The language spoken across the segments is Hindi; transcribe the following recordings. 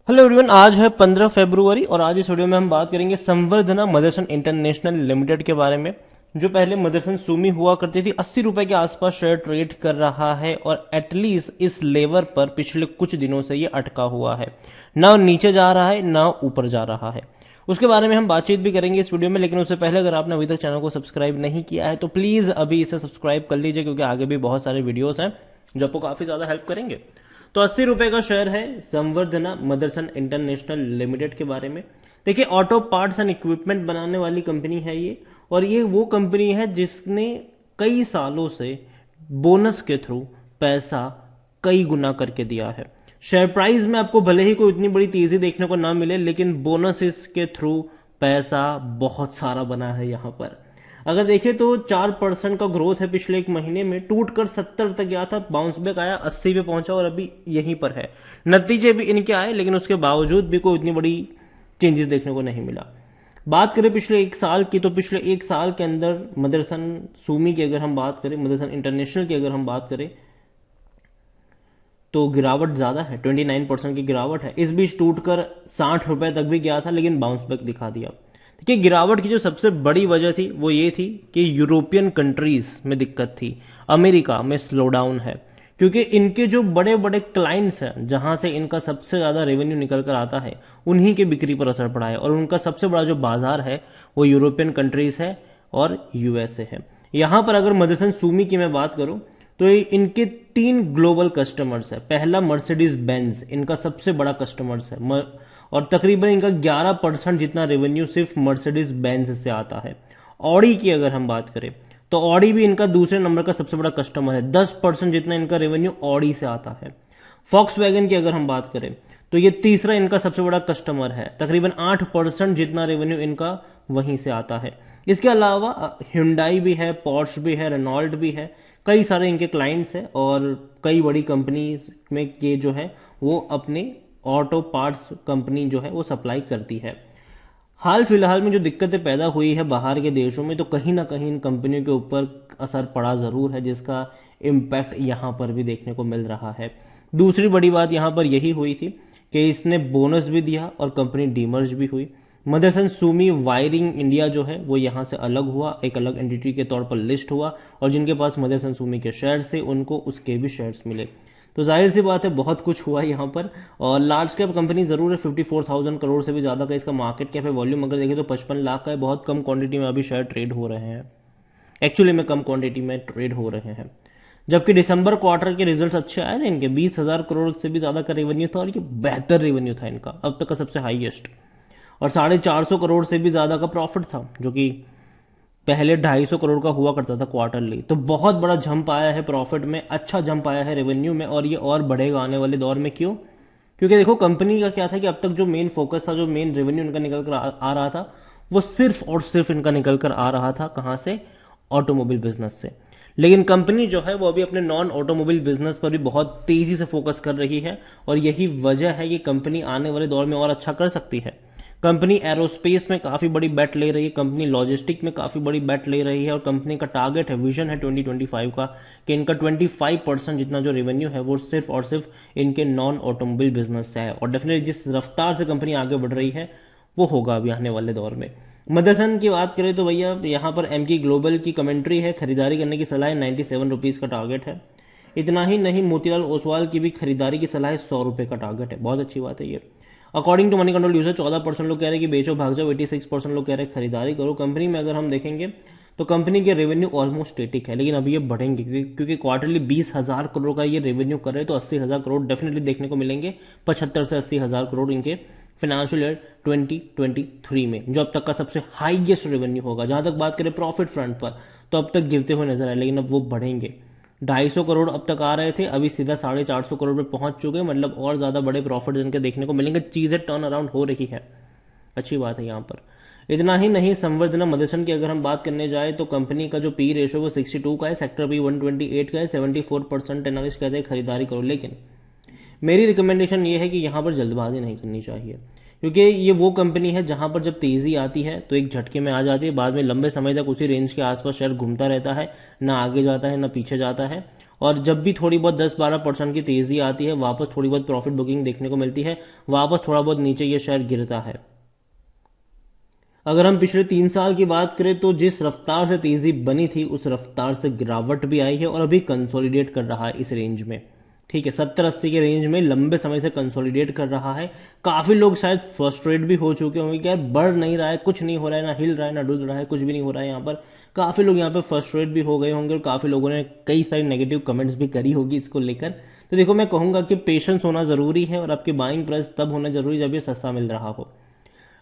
हेलो एवरीवन, आज है 15 फरवरी और आज इस वीडियो में हम बात करेंगे संवर्धना मदरसन इंटरनेशनल लिमिटेड के बारे में। जो पहले मदरसन सुमी हुआ करती थी, 80 रुपए के आसपास शेयर ट्रेड कर रहा है और एटलीस्ट इस लेवल पर पिछले कुछ दिनों से ये अटका हुआ है। ना नीचे जा रहा है ना ऊपर जा रहा है। उसके बारे में हम बातचीत भी करेंगे इस वीडियो में, लेकिन उससे पहले अगर आपने अभी तक चैनल को सब्सक्राइब नहीं किया है तो प्लीज अभी इसे सब्सक्राइब कर लीजिए, क्योंकि आगे भी बहुत सारे वीडियोस हैं जो आपको काफी ज्यादा हेल्प करेंगे। तो 80 रुपए का शेयर है संवर्धना मदरसन इंटरनेशनल लिमिटेड के बारे में। देखिए, ऑटो पार्ट्स एंड इक्विपमेंट बनाने वाली कंपनी है ये, और ये वो कंपनी है जिसने कई सालों से बोनस के थ्रू पैसा कई गुना करके दिया है। शेयर प्राइस में आपको भले ही कोई इतनी बड़ी तेजी देखने को ना मिले, लेकिन बोनस के थ्रू पैसा बहुत सारा बना है यहां पर। अगर देखें तो 4% का ग्रोथ है पिछले एक महीने में, टूटकर 70 तक गया था, बाउंस बैक आया, 80 पे पहुंचा और अभी यहीं पर है। नतीजे भी इनके आए, लेकिन उसके बावजूद भी कोई इतनी बड़ी चेंजेस देखने को नहीं मिला। बात करें पिछले एक साल की, तो पिछले एक साल के अंदर मदरसन सुमी की अगर हम बात करें, मदरसन इंटरनेशनल की अगर हम बात करें, तो गिरावट ज्यादा है, 29% की गिरावट है। इस बीच टूटकर 60 रुपए तक भी गया था, लेकिन बाउंस बैक दिखा दिया। देखिए, गिरावट की जो सबसे बड़ी वजह थी वो ये थी कि यूरोपियन कंट्रीज में दिक्कत थी, अमेरिका में स्लो डाउन है, क्योंकि इनके जो बड़े बड़े क्लाइंट्स हैं जहां से इनका सबसे ज्यादा रेवेन्यू निकल कर आता है, उन्हीं के बिक्री पर असर पड़ा है। और उनका सबसे बड़ा जो बाजार है वो यूरोपियन कंट्रीज है और यूएसए है। यहां पर अगर मदरसन सुमी की मैं बात करूं तो इनके 3 ग्लोबल कस्टमर्स है। पहला मर्सिडीज बेंज इनका सबसे बड़ा कस्टमर्स है, और तकरीबन इनका 11% जितना रेवेन्यू सिर्फ मर्सिडीज बेंज से आता है। ऑडी की अगर हम बात करें तो ऑडी भी इनका दूसरे नंबर का सबसे बड़ा कस्टमर है, 10% जितना इनका रेवेन्यू ऑडी से आता है। फॉक्स वैगन की अगर हम बात करें तो ये तीसरा इनका सबसे बड़ा कस्टमर है, तकरीबन 8% जितना रेवेन्यू इनका वहीं से आता है। इसके अलावा hyundai भी है, पोर्श भी है, रेनॉल्ट भी है, कई सारे इनके क्लाइंट्स हैं और कई बड़ी कंपनीज में के जो है वो अपने ऑटो पार्ट्स कंपनी जो है वो सप्लाई करती है। हाल फिलहाल में जो दिक्कतें पैदा हुई है बाहर के देशों में, तो कहीं ना कहीं इन कंपनियों के ऊपर असर पड़ा जरूर है, जिसका इम्पैक्ट यहां पर भी देखने को मिल रहा है। दूसरी बड़ी बात यहां पर यही हुई थी कि इसने बोनस भी दिया और कंपनी डीमर्ज भी हुई। मदरसन सुमी वायरिंग इंडिया जो है वो यहां से अलग हुआ, एक अलग एंटिटी के तौर पर लिस्ट हुआ, और जिनके पास मदरसन सुमी के शेयर्स थे उनको उसके भी शेयर्स मिले। तो जाहिर सी बात है बहुत कुछ हुआ यहाँ पर। और लार्ज कैप कंपनी जरूर है, 54,000 करोड़ से भी ज्यादा का इसका मार्केट कैप है। वॉल्यूम अगर देखें तो 55 लाख का है। बहुत कम क्वांटिटी में अभी शेयर ट्रेड हो रहे हैं, एक्चुअली में कम क्वांटिटी में ट्रेड हो रहे हैं। जबकि दिसंबर क्वार्टर के रिजल्ट्स अच्छे आए थे इनके, 20,000 करोड़ से भी ज्यादा का रेवेन्यू था, और ये बेहतर रेवेन्यू था इनका, अब तक का सबसे हाईएस्ट। और 450 करोड़ से भी ज्यादा का प्रॉफिट था, जो कि पहले 250 करोड़ का हुआ करता था क्वार्टरली। तो बहुत बड़ा जंप आया है प्रॉफिट में, अच्छा जंप आया है रेवेन्यू में, और ये और बढ़ेगा आने वाले दौर में। क्यों? क्योंकि देखो, कंपनी का क्या था कि अब तक जो मेन फोकस था, जो मेन रेवेन्यू इनका निकल कर आ रहा था, वो सिर्फ और सिर्फ इनका निकल कर आ रहा था कहां से? ऑटोमोबाइल बिजनेस से। लेकिन कंपनी जो है वो अभी अपने नॉन ऑटोमोबाइल बिजनेस पर भी बहुत तेजी से फोकस कर रही है, और यही वजह है कि कंपनी आने वाले दौर में और अच्छा कर सकती है। कंपनी एरोस्पेस में काफी बड़ी बेट ले रही है, कंपनी लॉजिस्टिक में काफी बड़ी बेट ले रही है, और कंपनी का टारगेट है, विजन है 2025 का, कि इनका 25% जितना जो रेवेन्यू है वो सिर्फ और सिर्फ इनके नॉन ऑटोमोबाइल बिजनेस से है। और डेफिनेटली जिस रफ्तार से कंपनी आगे बढ़ रही है वो होगा अभी आने वाले दौर में। मदरसन की बात करें तो भैया यहाँ पर एमकी ग्लोबल की कमेंट्री है, खरीदारी करने की सलाह 97 रुपीज का टारगेट है। इतना ही नहीं, मोतीलाल ओसवाल की भी खरीदारी की सलाह 100 रुपए का टारगेट है, बहुत अच्छी बात है ये। According to Moneycontrol user 14% लोग कह रहे हैं कि बेचो भाग जाओ, 86% लोग कह रहे हैं खरीदारी करो। कंपनी में अगर हम देखेंगे तो कंपनी के रेवेन्यू ऑलमोस्ट स्टेटिक है, लेकिन अभी ये बढ़ेंगे क्योंकि क्वार्टरली 20,000 करोड़ का ये रेवेन्यू कर रहे हैं, तो 80,000 करोड़ डेफिनेटली देखने को मिलेंगे, 75 से 80,000 करोड़ इनके फाइनेंशियल ईयर 2023 में, जो अब तक का सबसे हाईएस्ट रेवेन्यू होगा। जहां तक बात करें प्रॉफिट फ्रंट पर, तो अब तक गिरते हुए नजर आए, लेकिन अब वो बढ़ेंगे। 250 करोड़ अब तक आ रहे थे, अभी सीधा 450 करोड़ पे पहुंच चुके, मतलब और ज्यादा बड़े प्रॉफिट इनके देखने को मिलेंगे। चीजें टर्न अराउंड हो रही है, अच्छी बात है यहाँ पर। इतना ही नहीं, संवर्धना मदरसन की अगर हम बात करने जाए तो कंपनी का जो पी रेशो वो 62 का है, सेक्टर बी 128 का है, 74% एनालिस्ट कहते हैं खरीदारी करो। लेकिन मेरी रिकमेंडेशन ये है कि यहाँ पर जल्दबाजी नहीं करनी चाहिए, क्योंकि ये वो कंपनी है जहां पर जब तेजी आती है तो एक झटके में आ जाती है, बाद में लंबे समय तक उसी रेंज के आसपास शेयर घूमता रहता है, ना आगे जाता है ना पीछे जाता है, और जब भी थोड़ी बहुत 10-12% की तेजी आती है, वापस थोड़ी बहुत प्रॉफिट बुकिंग देखने को मिलती है, वापस थोड़ा बहुत नीचे ये शेयर गिरता है। अगर हम पिछले 3 साल की बात करें तो जिस रफ्तार से तेजी बनी थी उस रफ्तार से गिरावट भी आई है और अभी कंसोलिडेट कर रहा है इस रेंज में। ठीक है, 70-80 के रेंज में लंबे समय से कंसोलिडेट कर रहा है। काफी लोग शायद फ्रस्ट्रेट भी हो चुके होंगे कि यार बढ़ नहीं रहा है, कुछ नहीं हो रहा है, ना हिल रहा है ना डुल रहा है, कुछ भी नहीं हो रहा है यहाँ पर। काफी लोग यहाँ पे फ्रस्ट्रेट भी हो गए होंगे और काफी लोगों ने कई सारी नेगेटिव कमेंट्स भी करी होगी इसको लेकर। तो देखो, मैं कहूंगा कि पेशेंस होना जरूरी है और आपकी बाइंग प्राइस तब होना जरूरी जब ये सस्ता मिल रहा हो।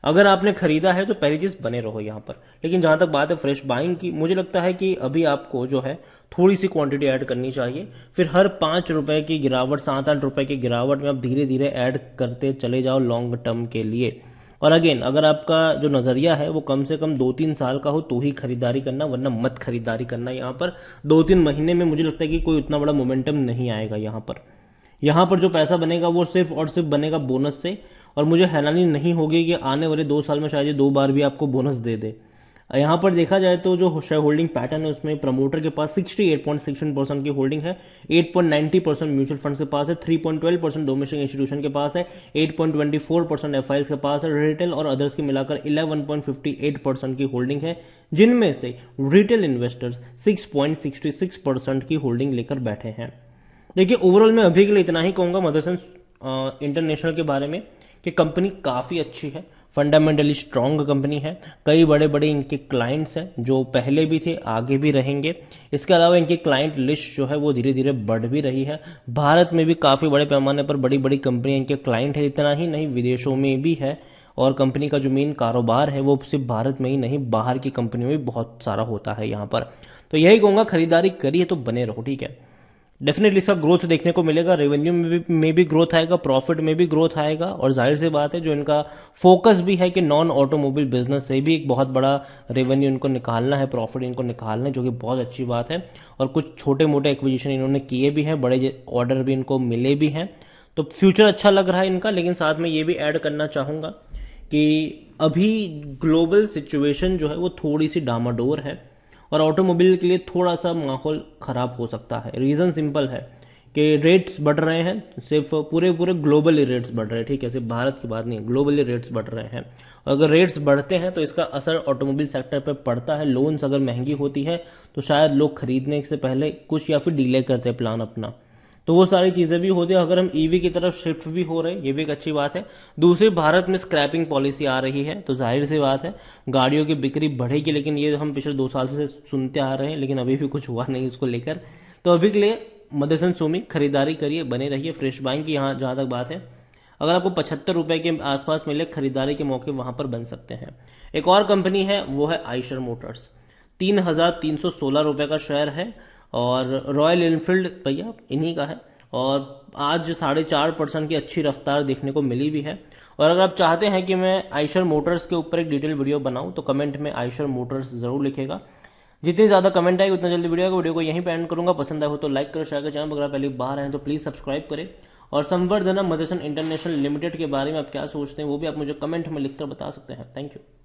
अगर आपने खरीदा है तो पहली चीज बने रहो यहाँ पर। लेकिन जहां तक बात है फ्रेश बाइंग की, मुझे लगता है कि अभी आपको जो है थोड़ी सी क्वांटिटी ऐड करनी चाहिए। फिर हर 5 रुपए की गिरावट, 7-8 रुपए की गिरावट में आप धीरे धीरे ऐड करते चले जाओ लॉन्ग टर्म के लिए। और अगेन, अगर आपका जो नजरिया है वो कम से कम 2-3 साल का हो तो ही खरीदारी करना, वरना मत खरीदारी करना। यहाँ पर 2-3 महीने में मुझे लगता है कि कोई उतना बड़ा मोमेंटम नहीं आएगा। यहाँ पर जो पैसा बनेगा वो सिर्फ और सिर्फ बनेगा बोनस से। और मुझे हैरानी नहीं होगी कि आने वाले 2 साल में शायद ये 2 बार भी आपको बोनस दे दे। यहाँ पर देखा जाए तो जो शेयर होल्डिंग पैटर्न है उसमें प्रमोटर के पास 68.16% की होल्डिंग है, 8.90% म्यूचुअल फंड के पास है, 3.12% डोमेस्टिक इंस्टीट्यूशन के पास है, 8.24% एफआईएस के पास है, रिटेल और अदर्स के मिलाकर 11.58% की होल्डिंग है, जिनमें से रिटेल इन्वेस्टर्स 6.66% की होल्डिंग लेकर बैठे हैं। देखिए, ओवरऑल मैं अभी के लिए इतना ही कहूंगा मदरसन इंटरनेशनल के बारे में कि कंपनी काफ़ी अच्छी है, फंडामेंटली स्ट्रांग कंपनी है। कई बड़े बड़े इनके क्लाइंट्स हैं जो पहले भी थे, आगे भी रहेंगे। इसके अलावा इनकी क्लाइंट लिस्ट जो है वो धीरे धीरे बढ़ भी रही है। भारत में भी काफ़ी बड़े पैमाने पर बड़ी बड़ी कंपनियां इनके क्लाइंट है। इतना ही नहीं, विदेशों में भी है। और कंपनी का जो मेन कारोबार है वो सिर्फ भारत में ही नहीं, बाहर की कंपनियों में भी बहुत सारा होता है यहाँ पर। तो यही कहूँगा, खरीदारी करिए तो बने रहो। ठीक है, डेफिनेटली इसका ग्रोथ देखने को मिलेगा, रेवेन्यू में भी ग्रोथ आएगा, प्रॉफिट में भी ग्रोथ आएगा। और जाहिर सी बात है, जो इनका फोकस भी है कि नॉन ऑटोमोबाइल बिजनेस से भी एक बहुत बड़ा रेवेन्यू इनको निकालना है, प्रॉफिट इनको निकालना है, जो कि बहुत अच्छी बात है। और कुछ छोटे मोटे एक्विजिशन इन्होंने किए भी हैं, बड़े ऑर्डर भी इनको मिले भी हैं। तो फ्यूचर अच्छा लग रहा है इनका। लेकिन साथ में ये भी ऐड करना चाहूंगा कि अभी ग्लोबल सिचुएशन जो है वो थोड़ी सी डामाडोर है और ऑटोमोबाइल के लिए थोड़ा सा माहौल खराब हो सकता है। रीजन सिंपल है कि रेट्स बढ़ रहे हैं, सिर्फ पूरे ग्लोबली रेट्स बढ़ रहे हैं। ठीक है, सिर्फ भारत की बात नहीं, ग्लोबली रेट्स बढ़ रहे हैं। और अगर रेट्स बढ़ते हैं तो इसका असर ऑटोमोबाइल सेक्टर पर पड़ता है। लोन्स अगर महंगी होती है तो शायद लोग खरीदने से पहले कुछ या फिर डिले करते हैं प्लान अपना। तो वो सारी चीजें भी होती है। अगर हम ईवी की तरफ शिफ्ट भी हो रहे हैं, ये भी एक अच्छी बात है। दूसरी, भारत में स्क्रैपिंग पॉलिसी आ रही है, तो जाहिर सी बात है गाड़ियों की बिक्री बढ़ेगी। लेकिन ये हम पिछले 2 साल से सुनते आ रहे हैं, लेकिन अभी भी कुछ हुआ नहीं इसको लेकर। तो अभी के लिए मदरसन सुमी खरीदारी करिए, बने रहिए। फ्रेश बाइंग की यहाँ जहां तक बात है, अगर आपको 75 रुपए के आसपास मिले, खरीदारी के मौके वहां पर बन सकते हैं। एक और कंपनी है, वो है आइशर मोटर्स। 3,316 रुपए का शेयर है और रॉयल एनफील्ड भैया इन्हीं का है। और आज 4.5% की अच्छी रफ्तार देखने को मिली भी है। और अगर आप चाहते हैं कि मैं आइशर मोटर्स के ऊपर एक डिटेल वीडियो बनाऊं तो कमेंट में आइशर मोटर्स जरूर लिखेगा। जितनी ज्यादा कमेंट आएगी उतना जल्दी वीडियो को यहीं पे एंड करूंगा। पसंद आए हो तो लाइक करो, शेयर करो। चैनल अगर आप पहले बाहर हैं तो प्लीज सब्सक्राइब करें। और संवर्धना मदरसन इंटरनेशनल लिमिटेड के बारे में आप क्या सोचते हैं वो भी आप मुझे कमेंट में लिखकर बता सकते हैं। Thank you.